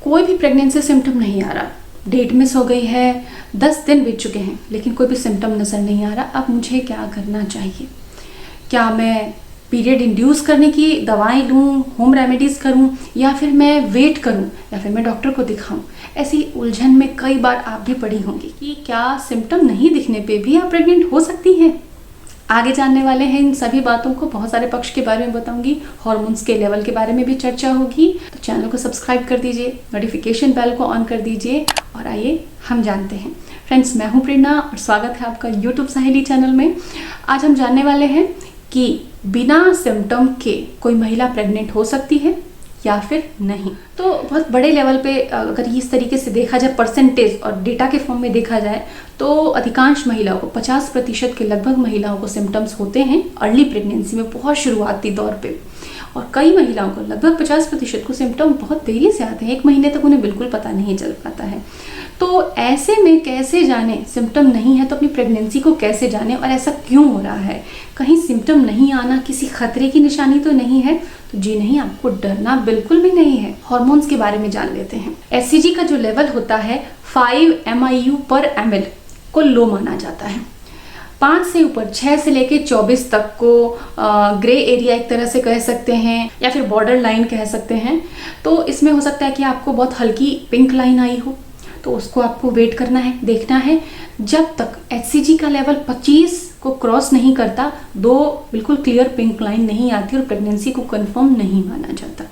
कोई भी pregnancy symptom नहीं आ रहा, डेट मिस हो गई है, 10 दिन बीत चुके हैं, लेकिन कोई भी सिम्टम नज़र नहीं आ रहा, अब मुझे क्या करना चाहिए? क्या मैं पीरियड इंड्यूस करने की दवाएं लूँ, होम रेमेडीज़ करूँ, या फिर मैं वेट करूँ, या फिर मैं डॉक्टर को दिखाऊँ? ऐसी उलझन में कई बार आप भी पड़ी होंगी कि क्या सिम्टम नहीं दिखने पे भी आप प्रेग्नेंट हो सकती हैं। आगे जानने वाले हैं इन सभी बातों को, बहुत सारे पक्ष के बारे में बताऊंगी, हार्मोन्स के लेवल के बारे में भी चर्चा होगी। तो चैनल को सब्सक्राइब कर दीजिए, नोटिफिकेशन बेल को ऑन कर दीजिए और आइए हम जानते हैं। फ्रेंड्स, मैं हूं प्रेरणा और स्वागत है आपका यूट्यूब सहेली चैनल में। आज हम जानने वाले हैं कि बिना सिम्टम के कोई महिला प्रेग्नेंट हो सकती है या फिर नहीं। तो बहुत बड़े लेवल पे अगर इस तरीके से देखा जाए, परसेंटेज और डेटा के फॉर्म में देखा जाए, तो अधिकांश महिलाओं को 50% के लगभग महिलाओं को सिम्टम्स होते हैं अर्ली प्रेगनेंसी में, बहुत शुरुआती दौर पे। और कई महिलाओं को लगभग 50% को सिम्टम बहुत देरी से आते हैं, 1 महीने तक उन्हें बिल्कुल पता नहीं चल पाता है। तो ऐसे में कैसे जाने, सिम्टम नहीं है तो अपनी प्रेगनेंसी को कैसे जाने और ऐसा क्यों हो रहा है? कहीं सिम्टम नहीं आना किसी खतरे की निशानी तो नहीं है? तो जी नहीं, आपको डरना बिल्कुल भी नहीं है। हार्मोन्स के बारे में जान लेते हैं। HCG का जो लेवल होता है 5 MIU/ml को लो माना जाता है। 5 से ऊपर, 6 से लेके 24 तक को ग्रे एरिया एक तरह से कह सकते हैं, या फिर बॉर्डर लाइन कह सकते हैं। तो इसमें हो सकता है कि आपको बहुत हल्की पिंक लाइन आई हो, तो उसको आपको वेट करना है, देखना है। जब तक HCG का लेवल 25 को क्रॉस नहीं करता, 2 बिल्कुल क्लियर पिंक लाइन नहीं आती और प्रेगनेंसी को कंफर्म नहीं माना जाता।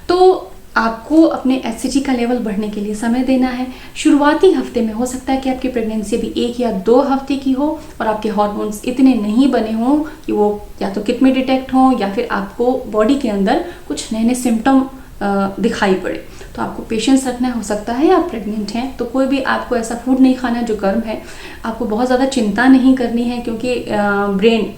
तो आपको अपने HCG का लेवल बढ़ने के लिए समय देना है। शुरुआती हफ्ते में हो सकता है कि आपकी प्रेगनेंसी अभी 1 या 2 हफ्ते की हो और आपके हार्मोन्स इतने नहीं बने हों कि वो या तो किट में डिटेक्ट हों, या फिर आपको बॉडी के अंदर कुछ नए नए सिम्टम दिखाई पड़े। तो आपको पेशेंस रखना है। हो सकता है आप प्रेग्नेंट हैं, तो कोई भी आपको ऐसा फूड नहीं खाना है जो गर्म है। आपको बहुत ज़्यादा चिंता नहीं करनी है, क्योंकि ब्रेन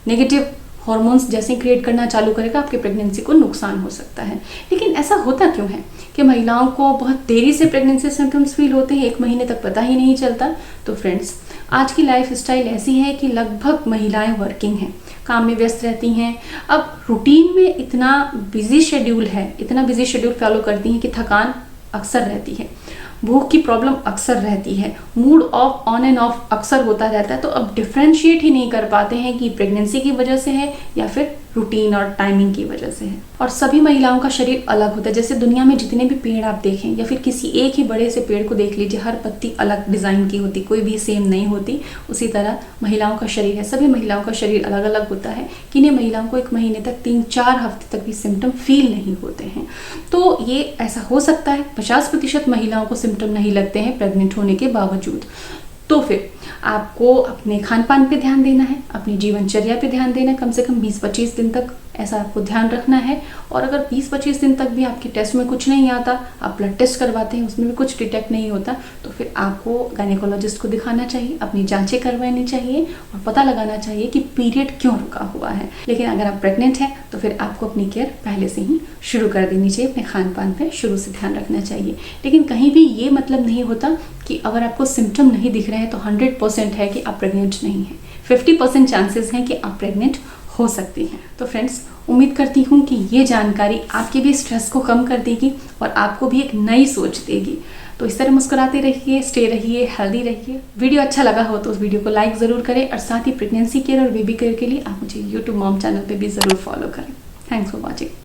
नेगेटिव हार्मोन्स जैसे क्रिएट करना चालू करेगा, आपकी प्रेगनेंसी को नुकसान हो सकता है। लेकिन ऐसा होता क्यों है कि महिलाओं को बहुत देरी से प्रेगनेंसी सिम्टम्स फील होते हैं, 1 महीने तक पता ही नहीं चलता? तो फ्रेंड्स, आज की लाइफ स्टाइल ऐसी है कि लगभग महिलाएं वर्किंग हैं, काम में व्यस्त रहती हैं। अब रूटीन में इतना बिजी शेड्यूल है, इतना बिजी शेड्यूल फॉलो करती हैं कि थकान अक्सर रहती है, भूख की प्रॉब्लम अक्सर रहती है, mood off on end of अक्सर होता रहता है। तो अब डिफ्रेंशिएट ही नहीं कर पाते हैं कि प्रेगनेंसी की वजह से है या फिर रूटीन और टाइमिंग की वजह से है। और सभी महिलाओं का शरीर अलग होता है। जैसे दुनिया में जितने भी पेड़ आप देखें, या फिर किसी एक ही बड़े से पेड़ को देख लीजिए, हर पत्ती अलग डिज़ाइन की होती, कोई भी सेम नहीं होती। उसी तरह महिलाओं का शरीर है, सभी महिलाओं का शरीर अलग अलग होता है। किन्हीं महिलाओं को 1 महीने तक, 3-4 हफ्ते तक भी सिम्टम फील नहीं होते हैं। तो ये ऐसा हो सकता है। 50% महिलाओं को सिम्टम नहीं लगते हैं प्रेग्नेंट होने के बावजूद। तो फिर आपको अपने खान पान पे ध्यान देना है, अपनी जीवनचर्या पे ध्यान देना है। कम से कम 20-25 दिन तक ऐसा आपको ध्यान रखना है। और अगर 20-25 दिन तक भी आपके टेस्ट में कुछ नहीं आता, आप ब्लड टेस्ट करवाते हैं, उसमें भी कुछ डिटेक्ट नहीं होता, तो फिर आपको गायनेकोलॉजिस्ट को दिखाना चाहिए, अपनी जांचें करवानी चाहिए और पता लगाना चाहिए कि पीरियड क्यों रुका हुआ है। लेकिन अगर आप प्रेग्नेंट हैं तो फिर आपको अपनी केयर पहले से ही शुरू कर देनी चाहिए, अपने खान पान पर शुरू से ध्यान रखना चाहिए। लेकिन कहीं भी ये मतलब नहीं होता कि अगर आपको सिम्टम नहीं दिख रहे हैं तो 100% है कि आप प्रेग्नेंट नहीं हैं। 50% चांसेस हैं कि आप प्रेग्नेंट हो सकती हैं। तो फ्रेंड्स, उम्मीद करती हूँ कि ये जानकारी आपके भी स्ट्रेस को कम कर देगी और आपको भी एक नई सोच देगी। तो इस तरह मुस्कुराते रहिए, स्टे रहिए, हेल्दी रहिए। वीडियो अच्छा लगा हो तो उस वीडियो को लाइक ज़रूर करें, और साथ ही प्रेगनेंसी केयर और बेबी केयर के लिए आप मुझे यूट्यूब मॉम चैनल पे भी ज़रूर फॉलो करें। Thanks for watching.